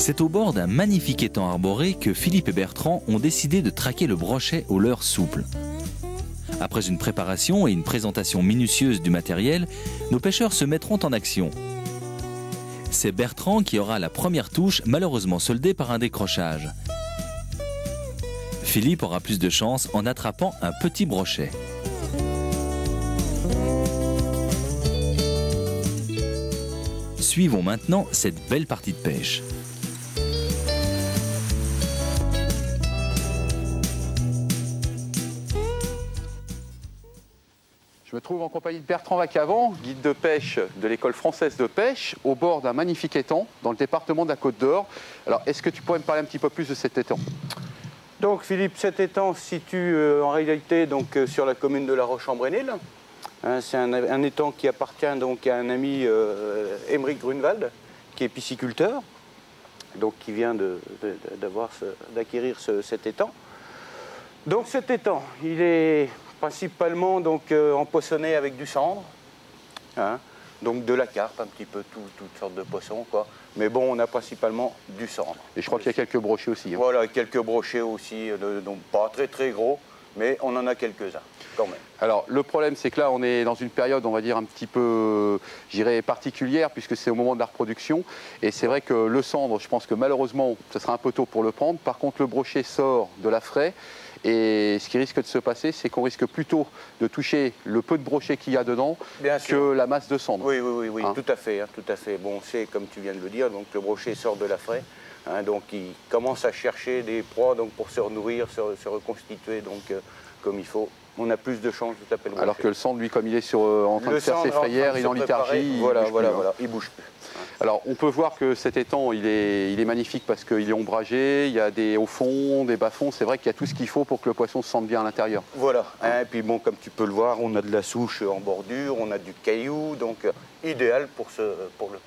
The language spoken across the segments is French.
C'est au bord d'un magnifique étang arboré que Philippe et Bertrand ont décidé de traquer le brochet au leurre souple. Après une préparation et une présentation minutieuse du matériel, nos pêcheurs se mettront en action. C'est Bertrand qui aura la première touche, malheureusement soldée par un décrochage. Philippe aura plus de chance en attrapant un petit brochet. Suivons maintenant cette belle partie de pêche. Je me trouve en compagnie de Bertrand Vacavant, guide de pêche de l'école française de pêche, au bord d'un magnifique étang dans le département de la Côte d'Or. Alors, est-ce que tu pourrais me parler un petit peu plus de cet étang? Donc Philippe, cet étang se situe en réalité sur la commune de La Roche-en-Brénil. C'est un étang qui appartient donc à un ami Émeric Grunewald, qui est pisciculteur, donc qui vient d'acquérir cet étang. Donc cet étang, il est principalement empoissonné avec du cendre, donc de la carpe, un petit peu toutes sortes de poissons, quoi. Mais bon, on a principalement du cendre. Et je crois qu'il y a quelques brochets aussi. Voilà, quelques brochets aussi, donc pas très très gros, mais on en a quelques-uns quand même. Alors le problème, c'est que là on est dans une période, on va dire, un petit peu, je dirais, particulière, puisque c'est au moment de la reproduction. Et c'est vrai que le cendre, je pense que malheureusement, ce sera un peu tôt pour le prendre. Par contre, le brochet sort de la fraie. Et ce qui risque de se passer, c'est qu'on risque plutôt de toucher le peu de brochet qu'il y a dedans que la masse de cendre. Oui, tout à fait, tout à fait. Bon, c'est comme tu viens de le dire, donc le brochet sort de la fraie. Donc il commence à chercher des proies pour se nourrir, se reconstituer comme il faut. On a plus de chances de taper le brochet. Alors que le cendre, lui, comme il est en train de faire ses frayères, il est en léthargie, il bouge plus. Alors on peut voir que cet étang, il est magnifique parce qu'il est ombragé, il y a des hauts fonds, des bas fonds. C'est vrai qu'il y a tout ce qu'il faut pour que le poisson se sente bien à l'intérieur. Voilà, et puis bon, comme tu peux le voir, on a de la souche en bordure, on a du caillou, donc idéal pour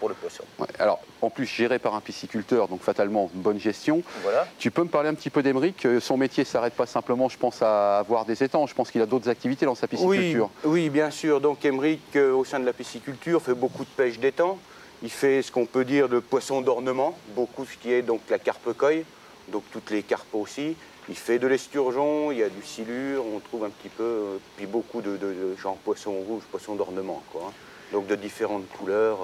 le poisson. Ouais, alors en plus géré par un pisciculteur, donc fatalement une bonne gestion. Voilà. Tu peux me parler un petit peu d'Émeric? Son métier ne s'arrête pas simplement, je pense, à avoir des étangs. Je pense qu'il a d'autres activités dans sa pisciculture. Oui, bien sûr. Donc Émeric, au sein de la pisciculture, fait beaucoup de pêche d'étang. Il fait ce qu'on peut dire de poissons d'ornement, beaucoup ce qui est donc la carpe-coille, donc toutes les carpes aussi. Il fait de l'esturgeon, il y a du silure, on trouve un petit peu, puis beaucoup de genre poissons rouges, poissons d'ornement, quoi. Donc de différentes couleurs.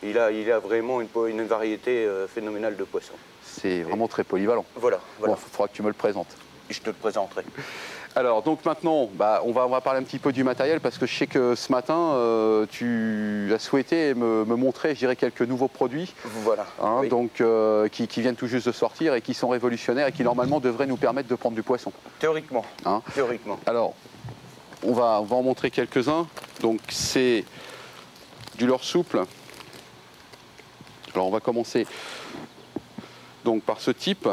Il a vraiment une variété phénoménale de poissons. C'est vraiment très polyvalent. Voilà. Bon, il faudra que tu me le présentes. Je te le présenterai. Alors, donc maintenant, on va parler un petit peu du matériel parce que je sais que ce matin, tu as souhaité me montrer, je dirais, quelques nouveaux produits. Voilà. Oui. Donc, qui viennent tout juste de sortir et qui sont révolutionnaires et qui, normalement, devraient nous permettre de prendre du poisson. Théoriquement. Théoriquement. Alors, on va en montrer quelques-uns. Donc, c'est du leurre souple. Alors, on va commencer donc, par ce type.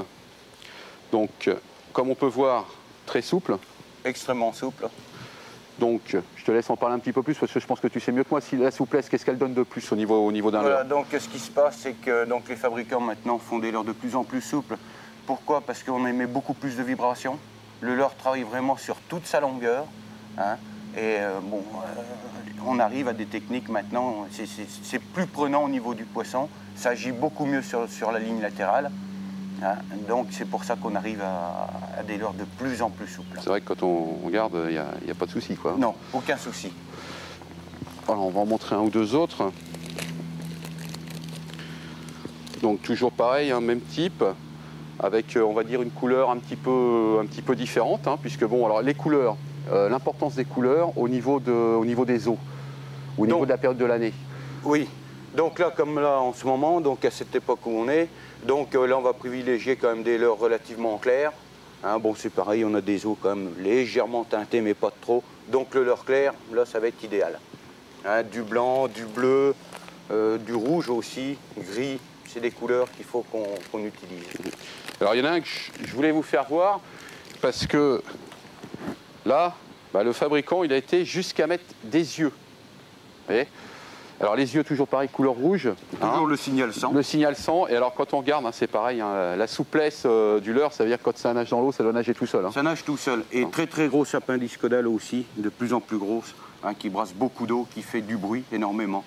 Donc, comme on peut voir, très souple. Extrêmement souple. Donc, je te laisse en parler un petit peu plus parce que je pense que tu sais mieux que moi. Si la souplesse, qu'est-ce qu'elle donne de plus au niveau d'un leurre? Donc, ce qui se passe, c'est que les fabricants maintenant font des leurres de plus en plus souples. Pourquoi? Parce qu'on émet beaucoup plus de vibrations. Le leurre travaille vraiment sur toute sa longueur. On arrive à des techniques maintenant, c'est plus prenant au niveau du poisson. Ça agit beaucoup mieux sur la ligne latérale. Donc c'est pour ça qu'on arrive à des leurres de plus en plus souples. C'est vrai que quand on regarde, il n'y a pas de souci, quoi. Non, aucun souci. Alors on va en montrer un ou deux autres. Donc toujours pareil, même type, avec on va dire une couleur un petit peu différente, puisque bon, alors les couleurs, l'importance des couleurs au niveau des eaux, au niveau de la période de l'année. Oui. Donc là, comme là en ce moment, donc à cette époque où on est, donc là on va privilégier quand même des leurres relativement clairs. Bon, c'est pareil, on a des eaux quand même légèrement teintées, mais pas trop. Donc le leurre clair, là ça va être idéal. Du blanc, du bleu, du rouge aussi, gris, c'est des couleurs qu'il faut qu'on utilise. Alors il y en a un que je voulais vous faire voir, parce que là, le fabricant, il a été jusqu'à mettre des yeux. Vous voyez ? Alors les yeux toujours pareil, couleur rouge. Toujours le signal 100. Le signal 100. Et alors quand on regarde, c'est pareil, la souplesse du leurre, ça veut dire que quand ça nage dans l'eau, ça doit nager tout seul. Ça nage tout seul. Et très très grosse appendice caudale aussi, de plus en plus grosse, qui brasse beaucoup d'eau, qui fait du bruit énormément.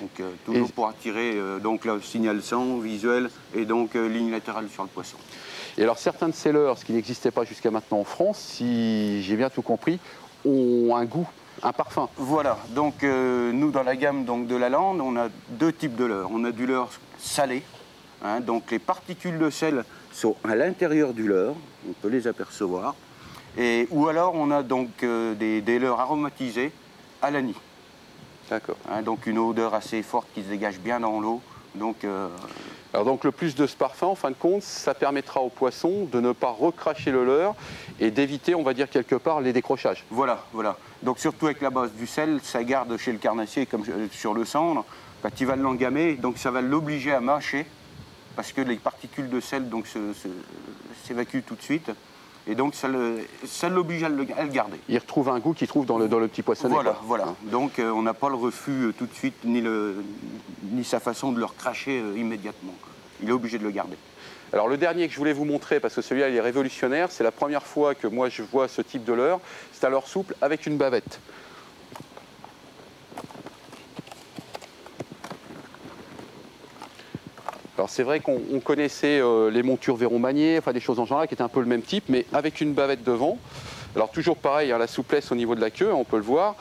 Donc toujours pour attirer donc le signal 100 visuel et donc ligne latérale sur le poisson. Et alors certains de ces leurres, ce qui n'existait pas jusqu'à maintenant en France, si j'ai bien tout compris, ont un goût, un parfum. Voilà, donc nous dans la gamme donc, de la lande, on a deux types de leurre. On a du leurre salé, donc les particules de sel sont à l'intérieur du leurre, on peut les apercevoir. Ou alors on a donc des leurres aromatisés à l'anis. D'accord. Donc une odeur assez forte qui se dégage bien dans l'eau. Alors donc le plus de ce parfum, en fin de compte, ça permettra aux poissons de ne pas recracher le leurre et d'éviter, on va dire quelque part, les décrochages. Voilà, voilà. Donc surtout avec la base du sel, ça garde chez le carnassier comme sur le cendre. Quand il va l'engamer, donc ça va l'obliger à mâcher parce que les particules de sel donc s'évacuent tout de suite. Et donc ça l'oblige à le garder. Il retrouve un goût qu'il trouve dans le petit poissonnet. Voilà, voilà. Donc on n'a pas le refus tout de suite, ni sa façon de le recracher immédiatement. Il est obligé de le garder. Alors le dernier que je voulais vous montrer, parce que celui-là il est révolutionnaire, c'est la première fois que moi je vois ce type de leurre, c'est un leurre souple avec une bavette. Alors c'est vrai qu'on connaissait les montures Véron-Magnier, enfin des choses en genre qui étaient un peu le même type, mais avec une bavette devant. Alors toujours pareil, la souplesse au niveau de la queue, on peut le voir.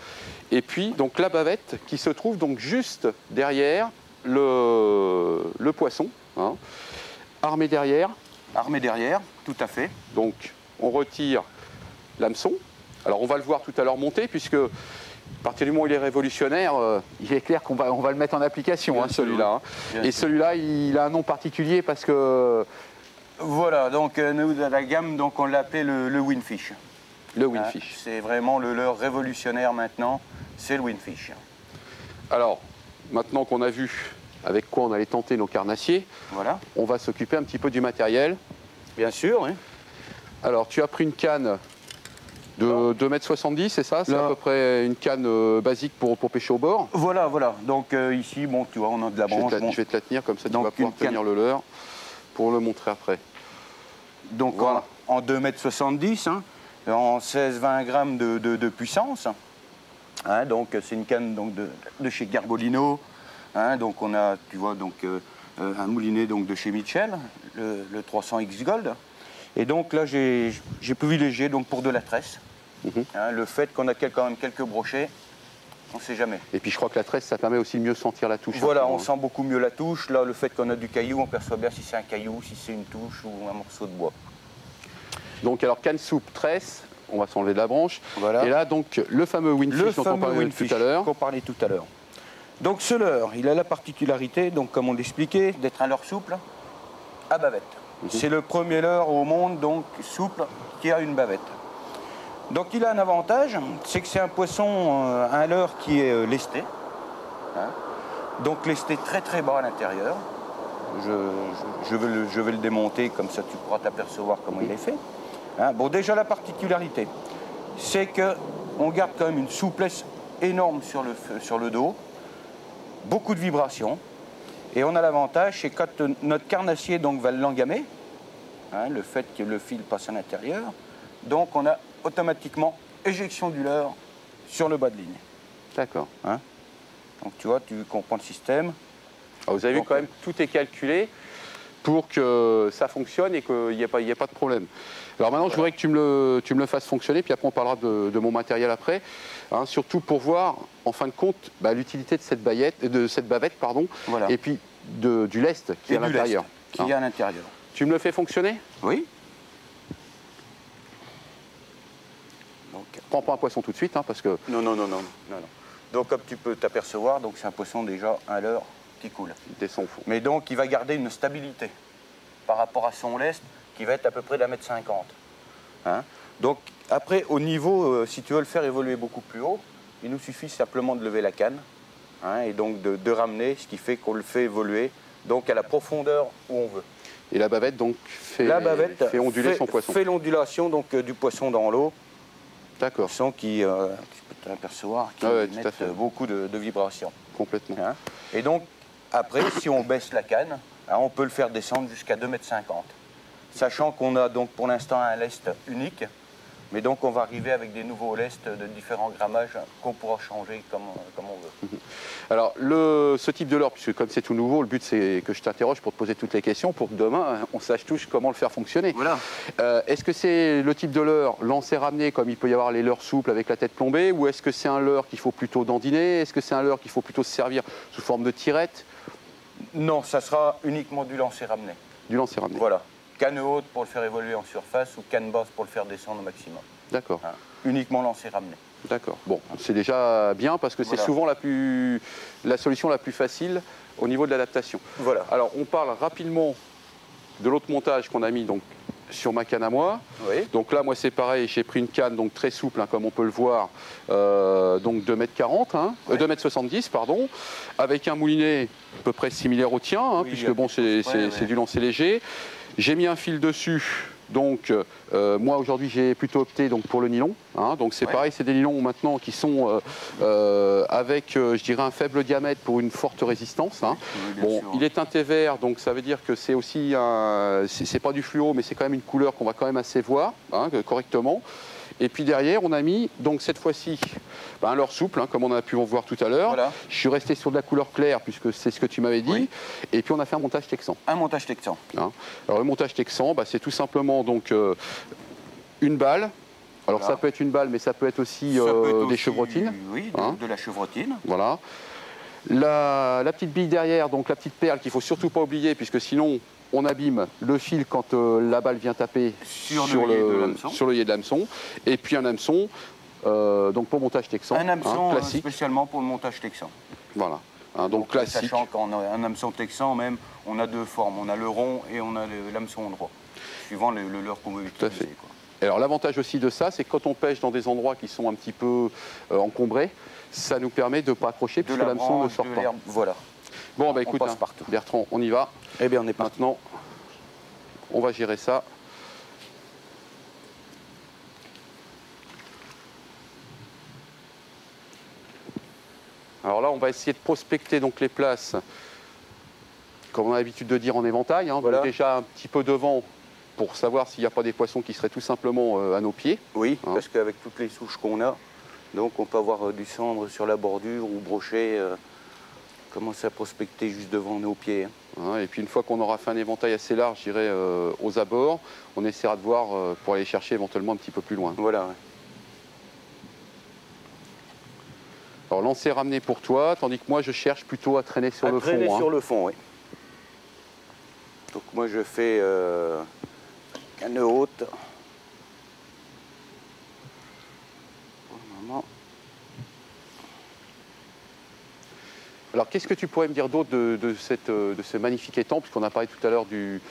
Et puis donc la bavette qui se trouve donc juste derrière le poisson, armé derrière. Armé derrière, tout à fait. Donc on retire l'hameçon. Alors on va le voir tout à l'heure monter puisque à partir du moment où il est révolutionnaire, il est clair qu'on va le mettre en application, celui-là. Et celui-là, il a un nom particulier parce que... Voilà, donc nous, dans la gamme, donc, on l'appelait le Winfish. Le Winfish. C'est vraiment le leurre révolutionnaire maintenant, c'est le Winfish. Alors, maintenant qu'on a vu avec quoi on allait tenter nos carnassiers, voilà. On va s'occuper un petit peu du matériel. Bien sûr, oui. Alors, tu as pris une canne de 2,70 m, c'est ça? C'est à peu près une canne basique pour pêcher au bord. Voilà, voilà. Donc ici, bon, tu vois, on a de la branche. Je vais te la tenir comme ça, tu vas pouvoir tenir le leurre pour le montrer après. Donc voilà. En 2,70 m, en 16-20 grammes de puissance. Donc c'est une canne donc, de chez Garbolino. Donc on a, tu vois, donc, un moulinet donc, de chez Mitchell, le 300X Gold. Et donc là, j'ai privilégié donc, pour de la tresse. Le fait qu'on a quand même quelques brochets, on ne sait jamais. Et puis je crois que la tresse, ça permet aussi de mieux sentir la touche. Voilà, on sent beaucoup mieux la touche. Là, le fait qu'on a du caillou, on perçoit bien si c'est un caillou, si c'est une touche ou un morceau de bois. Donc alors canne soupe, tresse, on va s'enlever de la branche. Voilà. Et là, donc, le fameux Winfish dont on parlait tout à l'heure. Donc ce leurre, il a la particularité, donc, comme on l'expliquait, d'être un leurre souple à bavette. C'est le premier leurre au monde donc souple qui a une bavette. Donc il a un avantage, c'est que c'est un poisson, un leurre qui est lesté. Donc lesté très très bas à l'intérieur. Je vais le démonter, comme ça tu pourras t'apercevoir comment il est fait. Bon, déjà la particularité, c'est qu'on garde quand même une souplesse énorme sur le dos, beaucoup de vibrations. Et on a l'avantage, c'est quand notre carnassier donc, va l'engamer, le fait que le fil passe à l'intérieur, donc on a automatiquement éjection du leurre sur le bas de ligne. D'accord. Donc tu vois, tu comprends le système. Alors, vous avez vu quand même, tout est calculé pour que ça fonctionne et qu'il n'y ait pas de problème. Alors maintenant, je voudrais que tu me le fasses fonctionner, puis après on parlera de mon matériel après. Surtout pour voir, en fin de compte, l'utilité de cette bavette, voilà. Et puis du lest qui est à l'intérieur. Tu me le fais fonctionner? Oui. Donc, prends pas un poisson tout de suite, parce que... Non. Donc comme tu peux t'apercevoir, donc c'est un poisson déjà un leurre qui coule. Descend au fond. Mais donc il va garder une stabilité par rapport à son lest qui va être à peu près d'1,50 m. Donc après au niveau, si tu veux le faire évoluer beaucoup plus haut, il nous suffit simplement de lever la canne et donc de ramener, ce qui fait qu'on le fait évoluer donc à la profondeur où on veut. Et la bavette donc fait onduler son poisson. Fait l'ondulation donc du poisson dans l'eau. D'accord. Son qui, tu peux t'apercevoir, qui émettent beaucoup de vibrations. complètement. Hein. Et donc, après, si on baisse la canne, hein, on peut le faire descendre jusqu'à 2,50 m. Sachant qu'on a donc pour l'instant un lest unique, mais donc on va arriver avec des nouveaux lests de différents grammages qu'on pourra changer comme on veut. Alors, ce type de leurre, puisque comme c'est tout nouveau, le but c'est que je t'interroge pour te poser toutes les questions, pour que demain on sache tous comment le faire fonctionner. Voilà. Est-ce que c'est le type de leurre lancé-ramené, comme il peut y avoir les leurres souples avec la tête plombée, ou est-ce que c'est un leurre qu'il faut plutôt dandiner? Est-ce que c'est un leurre qu'il faut plutôt se servir sous forme de tirette? Non, ça sera uniquement du lancer-ramené. Du lancer-ramené. Voilà. Canne haute pour le faire évoluer en surface ou canne basse pour le faire descendre au maximum. D'accord. Hein. Uniquement lancer-ramené. D'accord. Bon, c'est déjà bien parce que c'est souvent la solution la plus facile au niveau de l'adaptation. Voilà. Alors, on parle rapidement de l'autre montage qu'on a mis donc sur ma canne à moi. Oui. Donc là, moi, c'est pareil, j'ai pris une canne donc très souple, hein, comme on peut le voir, donc 2,40 m, hein, 2,70 m, pardon, avec un moulinet à peu près similaire au tien, hein, puisque bon, c'est du lancer léger. J'ai mis un fil dessus, donc moi aujourd'hui j'ai plutôt opté donc, pour le nylon, hein, donc c'est pareil, c'est des nylons maintenant qui sont avec je dirais un faible diamètre pour une forte résistance. Hein. Oui, bon, sûr. il est teinté vert, donc ça veut dire que c'est aussi, c'est pas du fluo, mais c'est quand même une couleur qu'on va quand même assez voir hein, correctement. Et puis derrière, on a mis, donc cette fois-ci, un leurre souple, hein, comme on a pu en voir tout à l'heure. Voilà. Je suis resté sur de la couleur claire, puisque c'est ce que tu m'avais dit. Oui. Et puis on a fait un montage texan. Un montage texan. Hein. Alors le montage texan, c'est tout simplement donc, une balle. Alors ça peut être une balle, mais ça peut être aussi des chevrotines. Oui, de la chevrotine. Voilà. La petite bille derrière, donc la petite perle qu'il ne faut surtout pas oublier, puisque sinon on abîme le fil quand la balle vient taper sur le yé de l'hameçon. Et puis un hameçon, donc pour montage texan. Un hameçon classique. Spécialement pour le montage texan. Voilà. Hein, donc classique. Sachant qu'en un hameçon texan même, on a deux formes. On a le rond et on a l'hameçon droit. Suivant le leurre qu'on veut utiliser. Tout à fait. Quoi. Et alors l'avantage aussi de ça, c'est que quand on pêche dans des endroits qui sont un petit peu encombrés, ça nous permet de ne pas accrocher puisque l'hameçon ne sort pas. Voilà. Bon, bah écoute, Bertrand, on y va. Eh bien, on est parti. Maintenant, on va gérer ça. Alors là, on va essayer de prospecter donc les places, comme on a l'habitude de dire en éventail. Hein, voilà. Déjà un petit peu devant pour savoir s'il n'y a pas des poissons qui seraient tout simplement à nos pieds. Oui, hein. Parce qu'avec toutes les souches qu'on a, donc on peut avoir du cendre sur la bordure ou brochet. Commencer à prospecter juste devant nos pieds. Hein, et puis une fois qu'on aura fait un éventail assez large, je dirais aux abords, on essaiera de voir pour aller chercher éventuellement un petit peu plus loin. Voilà. Ouais. Alors lancer ramener pour toi, tandis que moi je cherche plutôt à traîner sur le fond. Traîner sur le fond, oui. Donc moi je fais canne haute. Pour le moment. Alors qu'est-ce que tu pourrais me dire d'autre de ce magnifique étang, puisqu'on a parlé tout à l'heure du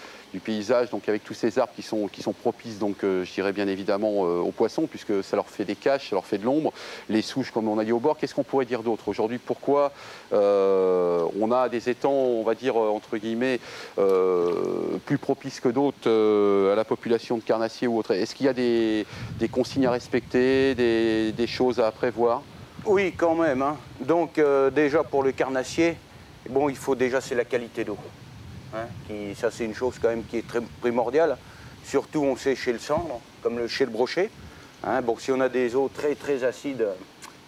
paysage, donc avec tous ces arbres qui sont propices, donc je dirais bien évidemment aux poissons, puisque ça leur fait des caches, ça leur fait de l'ombre, les souches comme on a dit au bord. Qu'est-ce qu'on pourrait dire d'autre aujourd'hui? Pourquoi on a des étangs, on va dire entre guillemets, plus propices que d'autres à la population de carnassiers ou autre? Est-ce qu'il y a des consignes à respecter, des choses à prévoir? Oui, quand même. Hein. Donc déjà pour le carnassier, bon, il faut déjà, c'est la qualité d'eau. Hein, ça c'est une chose quand même qui est très primordiale. Surtout on sait chez le cendre, comme chez le brochet. Hein, bon, si on a des eaux très très acides,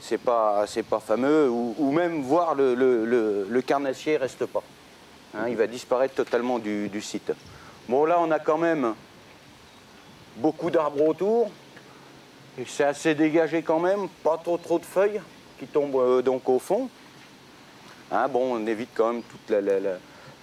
c'est pas fameux. Ou même voir le carnassier reste pas. Hein, il va disparaître totalement du site. Bon là on a quand même beaucoup d'arbres autour. C'est assez dégagé quand même, pas trop de feuilles qui tombent donc au fond. Hein, bon, on évite quand même toutes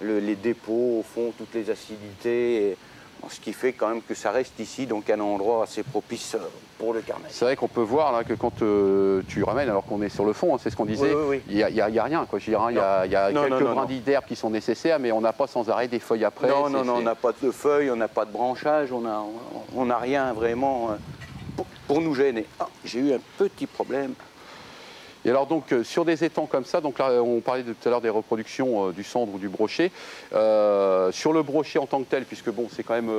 les dépôts au fond, toutes les acidités, et, bon, ce qui fait quand même que ça reste ici, donc un endroit assez propice pour le carnassier. C'est vrai qu'on peut voir là, que quand tu ramènes, alors qu'on est sur le fond, hein, c'est ce qu'on disait, il n'y a rien. Quoi, il y a quelques brindilles d'herbe qui sont nécessaires, mais on n'a pas sans arrêt des feuilles après. Non, on n'a pas de feuilles, on n'a pas de branchage, on n'a rien vraiment pour nous gêner. Ah, j'ai eu un petit problème. Et alors donc sur des étangs comme ça, donc là on parlait tout à l'heure des reproductions du cendre ou du brochet. Sur le brochet en tant que tel, puisque bon c'est quand même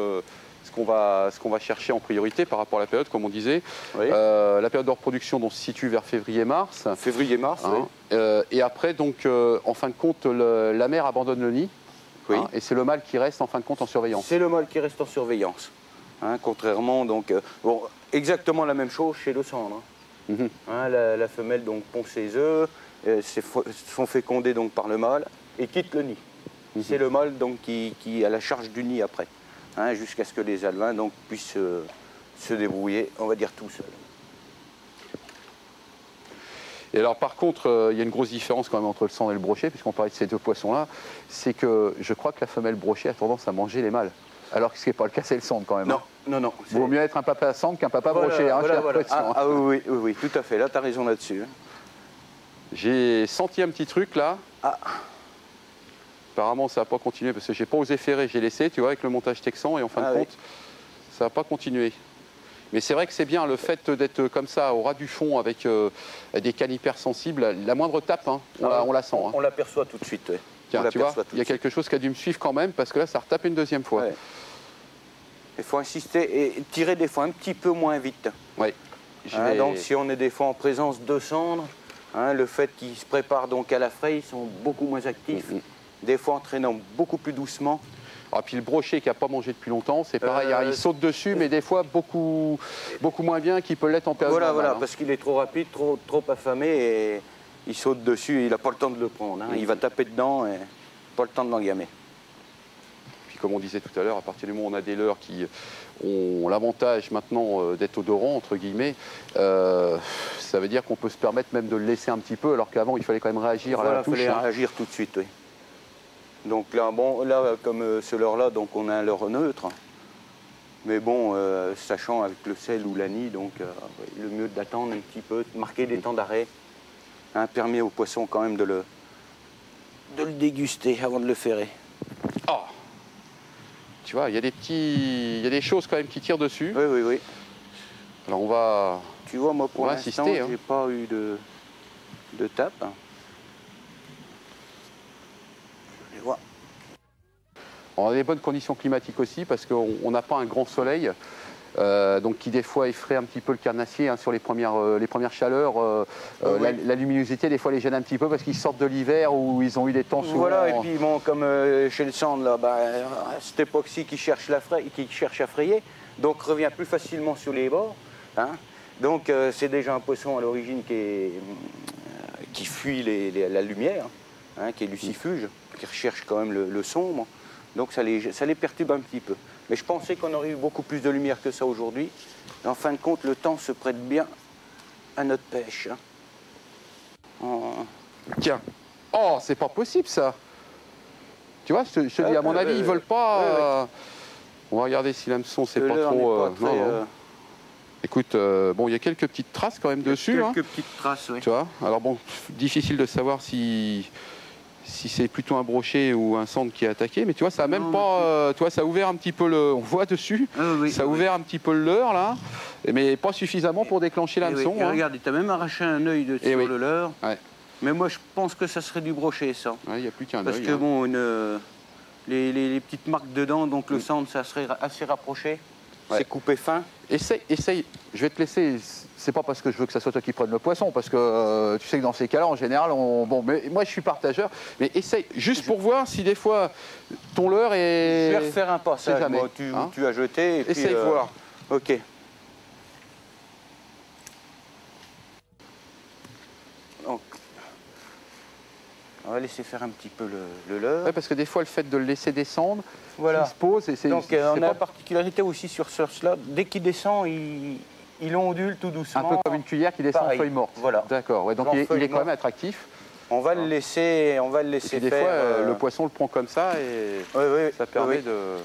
ce qu'on va chercher en priorité par rapport à la période, comme on disait. Oui. La période de reproduction donc, se situe vers février-mars. Février-mars, Hein. oui. Et après, donc, en fin de compte, la mère abandonne le nid. Oui. Hein, et c'est le mâle qui reste en fin de compte en surveillance. C'est le mâle qui reste en surveillance. Hein, contrairement, donc, bon, exactement la même chose chez le cendre. Mhm. Hein, la femelle donc, pond ses œufs, sont fécondés donc, par le mâle et quitte le nid. C'est le mâle donc, qui a la charge du nid après, hein, jusqu'à ce que les alevins donc, puissent se débrouiller, on va dire, tout seuls. Et alors par contre, il y a une grosse différence quand même entre le cendre et le brochet, puisqu'on parlait de ces deux poissons-là, c'est que je crois que la femelle brochet a tendance à manger les mâles. Alors que ce qui n'est pas le cas, c'est le cendre quand même. Non, hein. non. Il vaut mieux être un papa cendre qu'un papa brochet, hein, j'ai l'impression. Ah oui, tout à fait, là tu as raison là-dessus. Hein. J'ai senti un petit truc là. Ah. Apparemment, ça n'a pas continué parce que j'ai pas osé ferrer, j'ai laissé, tu vois, avec le montage texan, et en fin de compte, ça n'a pas continué. Mais c'est vrai que c'est bien le fait d'être comme ça, au ras du fond, avec des cannes hypersensibles. La moindre tape, hein, on la sent. Hein. On l'aperçoit tout de suite. Ouais. Tiens, tu vois, il y a quelque chose qui a dû me suivre quand même, parce que là, ça a retapé une deuxième fois. Ouais. Il faut insister et tirer des fois un petit peu moins vite. Oui. Hein, donc si on est des fois en présence de cendres, hein, le fait qu'ils se préparent donc à la fraie, ils sont beaucoup moins actifs. Des fois entraînant beaucoup plus doucement. Ah, puis le brochet qui n'a pas mangé depuis longtemps, c'est pareil, il saute dessus, mais des fois beaucoup moins bien qu'il peut l'être en période normale. Voilà, hein. parce qu'il est trop rapide, trop affamé, et il saute dessus et il n'a pas le temps de le prendre. Hein. Il va taper dedans et pas le temps de l'engamer. Puis comme on disait tout à l'heure, à partir du moment où on a des leurres qui ont l'avantage maintenant d'être odorants, entre guillemets, ça veut dire qu'on peut se permettre même de le laisser un petit peu, alors qu'avant il fallait quand même réagir à la touche. Il fallait hein. réagir tout de suite, oui. Donc là, bon, là comme ce leurre-là, donc on a un leurre neutre. Mais bon, sachant avec le sel ou l'ani, donc le mieux d'attendre un petit peu, de marquer des temps d'arrêt, hein, permet au poisson quand même de le déguster avant de le ferrer. Oh. Tu vois, il y a des choses quand même qui tirent dessus. Oui. Alors on va... Tu vois, moi pour l'instant, insister, hein. j'ai pas eu de tape. Je les vois. On a des bonnes conditions climatiques aussi parce qu'on n'a pas un grand soleil, donc qui des fois effraie un petit peu le carnassier hein, sur les premières chaleurs. La luminosité des fois les gêne un petit peu parce qu'ils sortent de l'hiver où ils ont eu des temps souvent... Voilà, et puis bon, comme chez le cendre, là, cette époque-ci qui cherche à frayer, donc revient plus facilement sur les bords. Hein. Donc c'est déjà un poisson à l'origine qui fuit la lumière, hein, qui est lucifuge, qui recherche quand même le sombre. Donc ça les perturbe un petit peu. Mais je pensais qu'on aurait eu beaucoup plus de lumière que ça aujourd'hui. En fin de compte, le temps se prête bien à notre pêche. Hein. Tiens, oh, c'est pas possible ça. Tu vois, je te dis, à mon avis, ils veulent pas... On va regarder si l'hameçon, c'est pas trop... non. Écoute, bon, il y a quelques petites traces quand même dessus. Quelques petites traces, oui. Tu vois, alors bon, difficile de savoir si c'est plutôt un brochet ou un cendre qui est attaqué, mais tu vois, ça a même pas... tu vois, ça a ouvert un petit peu le... On voit dessus, ça a ouvert un petit peu le leurre, là, mais pas suffisamment pour déclencher l'hameçon. Hein. Regarde, tu as même arraché un œil sur le leurre. Ouais. Mais moi, je pense que ça serait du brochet, ça. Il n'y a plus qu'un œil. Parce que, bon, les petites marques dedans, donc le cendre, ça serait assez rapproché. Ouais. C'est coupé fin. Essaye, je vais te laisser... C'est pas parce que je veux que ça soit toi qui prenne le poisson, parce que tu sais que dans ces cas-là, en général, bon, mais moi je suis partageur, mais essaye juste pour voir si des fois ton leurre est... Je vais refaire un passage, moi, tu as jeté. Et essaye puis, voir. Ok. Donc, on va laisser faire un petit peu le leurre. Ouais, parce que des fois, le fait de le laisser descendre, voilà. Il se pose et c'est... Donc on a la particularité aussi sur cela, dès qu'il descend, il ondule tout doucement. Un peu comme une cuillère qui descend en feuille morte. Voilà. D'accord, ouais, donc il est quand même attractif. On va le laisser, et des faire. Fois, le poisson le prend comme ça et ça permet de...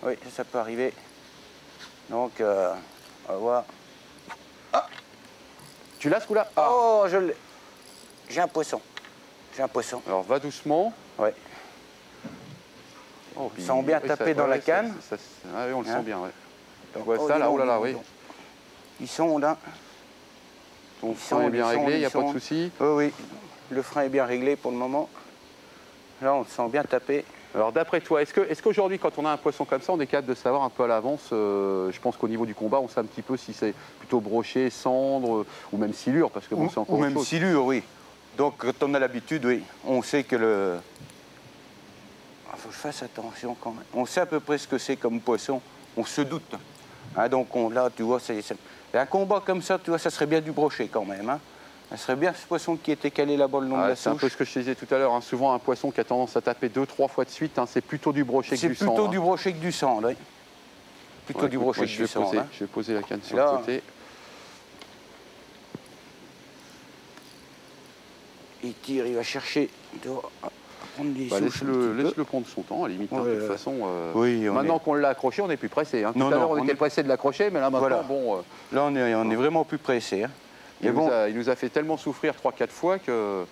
Oui, ça peut arriver. Donc, on va voir. Ah, tu l'as ce coup-là? Oh, je l'ai. J'ai un poisson. Alors, va doucement. Oui. Oh, ils sont bien tapés dans la canne. Oui, on le sent bien, ouais. Donc, tu vois ça, là, oh là là, oui. Ils sont là. Ton frein est bien réglé, il n'y a pas de souci. Oui, le frein est bien réglé pour le moment. Là, on le sent bien tapé. Alors d'après toi, est-ce qu'aujourd'hui, quand on a un poisson comme ça, on est capable de savoir un peu à l'avance, je pense qu'au niveau du combat, on sait un petit peu si c'est plutôt brochet, cendre ou même silure, parce que bon, c'est encore Ou autre même chose. silure, oui. Donc quand on a l'habitude, oui, on sait que le... Il faut que je fasse attention quand même. On sait à peu près ce que c'est comme poisson, on se doute. Hein, donc là, tu vois, un combat comme ça, tu vois, ça serait bien du brochet quand même. Hein. Ça serait bien ce poisson qui était calé là-bas le long de la C'est un souche. peu ce que je te disais tout à l'heure, hein. Souvent un poisson qui a tendance à taper 2-3 fois de suite, hein, c'est plutôt du brochet que du sang. C'est plutôt hein. du brochet que du sang, oui. Plutôt Ouais, du écoute, brochet moi, que du sang. Hein. Je vais poser la canne sur Là, le côté. Il tire, il va chercher, il doit prendre des Bah, souches. laisse-le prendre son temps, à la limite, hein, de toute façon. Oui, maintenant qu'on l'a accroché, on n'est plus pressé. Hein. Tout à l'heure, on était pressé de l'accrocher, mais là maintenant, Voilà. bon. Là, on est vraiment plus pressé. Hein. Il nous a fait tellement souffrir 3-4 fois que.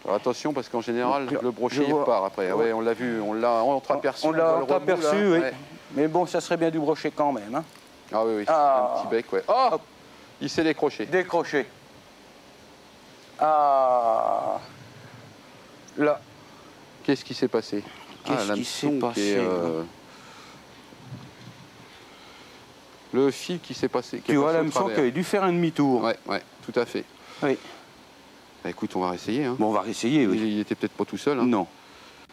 Alors, attention, parce qu'en général, le brochet il repart après. Ouais, on l'a vu, on l'a entreaperçu. On l'a entreaperçu, oui. Ouais. Mais bon, ça serait bien du brochet quand même. Hein. Ah oui, oui, Ah. un petit bec, ouais. Oh, il s'est décroché. Décroché. Ah. Là. Qu'est-ce qui s'est passé? Qu'est-ce qui s'est passé, le fil qui s'est passé. Tu vois, l'hameçon qui avait dû faire un demi-tour. Ouais, ouais, tout à fait. Oui. Bah, écoute, on va réessayer. Hein. Bon, on va réessayer, oui. Il était peut-être pas tout seul. Hein. Non.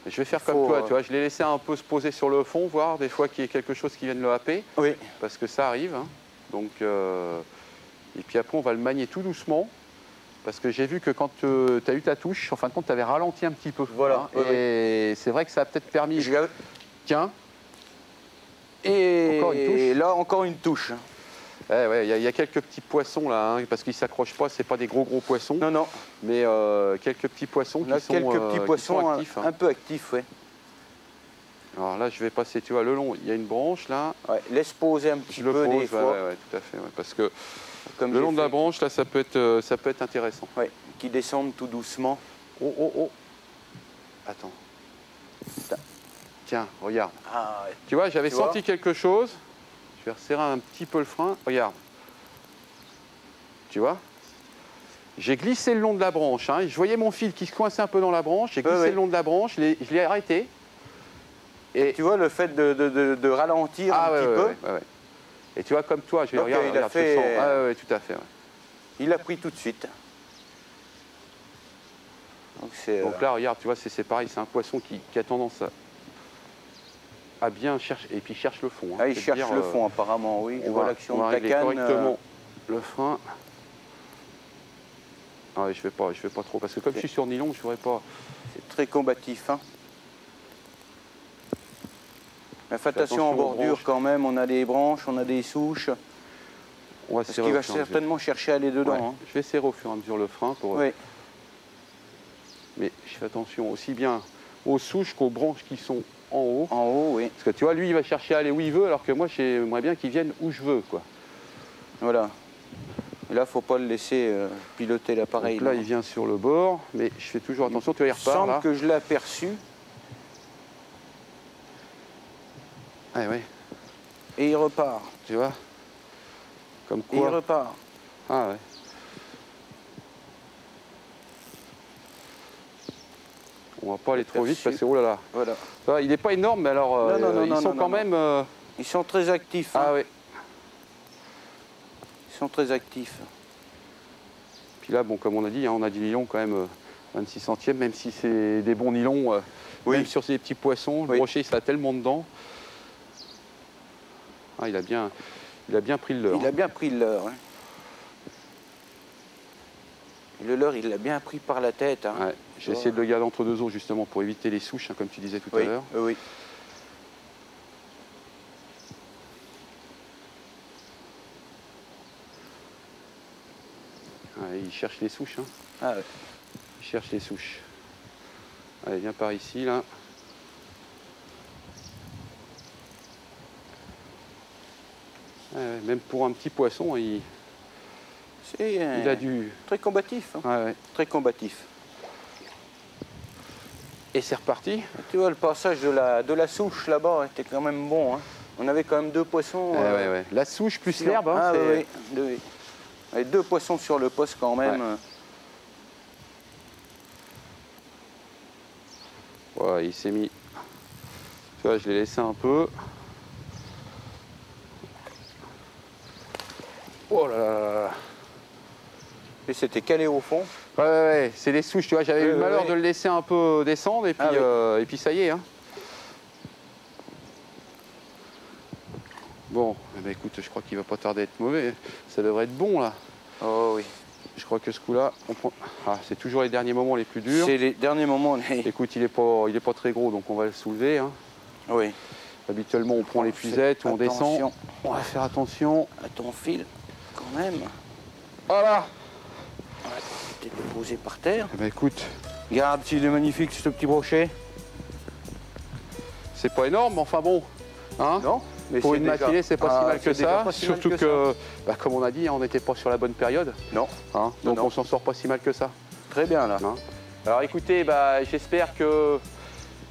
Mais je vais faire comme toi, tu vois, je l'ai laissé un peu se poser sur le fond, voir des fois qu'il y ait quelque chose qui vienne le happer. Oui. Parce que ça arrive. Hein. Donc, et puis après, on va le manier tout doucement. Parce que j'ai vu que quand tu as eu ta touche, en fin de compte, tu avais ralenti un petit peu. Voilà. Hein, et c'est vrai que ça a peut-être permis. Tiens. Et encore une touche. là, encore une touche. Ouais, il y a quelques petits poissons là, hein, parce qu'ils ne s'accrochent pas, c'est pas des gros poissons. Non, non. Mais quelques petits poissons Là, qui sont quelques petits poissons actifs. un peu actifs, oui. Alors là, je vais passer, tu vois, le long, il y a une branche là. Ouais, laisse poser un petit peu des fois. Ouais, tout à fait, ouais, parce que Comme le long de la branche, là, ça peut être intéressant. Ouais, qui descendent tout doucement. Oh. Attends. Tiens, regarde. Ah, ouais. Tu vois, j'avais Tu senti vois quelque chose. Je vais resserrer un petit peu le frein. Regarde. Tu vois? J'ai glissé le long de la branche. Hein. Je voyais mon fil qui se coinçait un peu dans la branche. J'ai glissé le long de la branche. Je l'ai arrêté. Et tu vois le fait de ralentir un petit peu. Ouais. Et tu vois, comme toi, je vais regarder. Il a fait. Ah ouais, tout à fait. Ouais. Il a pris tout de suite. Donc là, regarde, tu vois, c'est pareil. C'est un poisson qui a tendance à bien chercher. Et puis il cherche le fond. Hein. Ah, il cherche le fond, apparemment, oui. Je vois l'action de ta canne. Correctement le frein. Ah ouais, je vais pas trop. Parce que comme je suis sur nylon, je ne ferai pas. C'est très combatif. Hein. Mais fais attention en bordure quand même, on a des branches, on a des souches. On va parce qu'il va certainement chercher à aller dedans. Ouais. Hein. Je vais serrer au fur et à mesure le frein. Oui. Mais je fais attention aussi bien aux souches qu'aux branches qui sont en haut. En haut, oui. Parce que tu vois, lui, il va chercher à aller où il veut, alors que moi, j'aimerais bien qu'il vienne où je veux, quoi. Voilà. Et là, il ne faut pas le laisser piloter l'appareil. Là, il vient sur le bord, mais je fais toujours attention. Tu vois, il repart, semble là. que je l'ai aperçu. Ah, ouais. Et il repart. Tu vois? Comme quoi. Et il repart. Ah, ouais. On va pas aller trop vite parce que, oh là là. Voilà. Il n'est pas énorme, mais alors, ils sont quand même... Ils sont très actifs. Ah, hein. oui. Ils sont très actifs. Puis là, bon, comme on a dit, hein, on a du nylon quand même 26 centièmes, même si c'est des bons nylons, même sur ces petits poissons, le brochet, ça a tellement dedans. Ah, il a bien pris le leurre. Il a bien pris le leurre. Hein. Et le leurre, il l'a bien pris par la tête. Hein. Ouais. J'ai essayé de le garder entre deux eaux, justement, pour éviter les souches, hein, comme tu disais tout à l'heure. Oui. Ouais, il cherche les souches. Hein. Ah, ouais. Il cherche les souches. Allez, viens par ici, là. Ouais, même pour un petit poisson, il a du... Très combatif. Hein. Ouais. Très combatif. Et c'est reparti. Tu vois, le passage de la souche là-bas était quand même bon. Hein. On avait quand même 2 poissons. Ouais. La souche plus l'herbe. Hein, ah oui. Et 2 poissons sur le poste quand même. Ouais, il s'est mis Tu vois, je l'ai laissé un peu. Oh là là. Et c'était calé au fond. Ouais, c'est des souches, tu vois, j'avais eu le malheur de le laisser un peu descendre et puis, et puis ça y est. Hein. Bon, eh ben, écoute, je crois qu'il va pas tarder à être mauvais. Ça devrait être bon là. Oh oui. Je crois que ce coup-là, on prend... ah, c'est toujours les derniers moments les plus durs. C'est les derniers moments. Écoute, il est pas très gros, donc on va le soulever. Hein. Oui. Habituellement, on prend les puisettes, on descend. On va faire attention. À ton fil, quand même. Voilà. T'es posé par terre. Eh ben, écoute, Regarde s'il est magnifique ce petit brochet. c'est pas énorme, mais enfin bon. Hein, Non, mais pour c'est une déjà- matinée, c'est pas si Ah, mal que c'est déjà ça. pas si mal Surtout que que, bah, comme on a dit, hein, on n'était pas sur la bonne période. Non. Hein, donc Non. on s'en sort pas si mal que ça. Très bien là. Hein. Alors écoutez, bah, j'espère que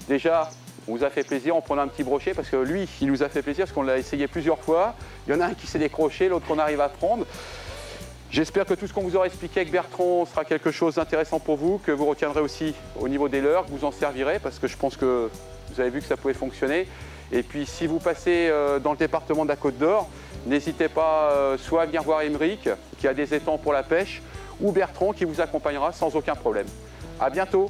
déjà on vous a fait plaisir en prenant un petit brochet parce que lui, il nous a fait plaisir parce qu'on l'a essayé plusieurs fois. Il y en a un qui s'est décroché, l'autre qu'on arrive à prendre. J'espère que tout ce qu'on vous aura expliqué avec Bertrand sera quelque chose d'intéressant pour vous, que vous retiendrez aussi au niveau des leurres, que vous en servirez parce que je pense que vous avez vu que ça pouvait fonctionner. Et puis si vous passez dans le département de la Côte d'Or, n'hésitez pas soit à venir voir Émeric qui a des étangs pour la pêche ou Bertrand qui vous accompagnera sans aucun problème. À bientôt.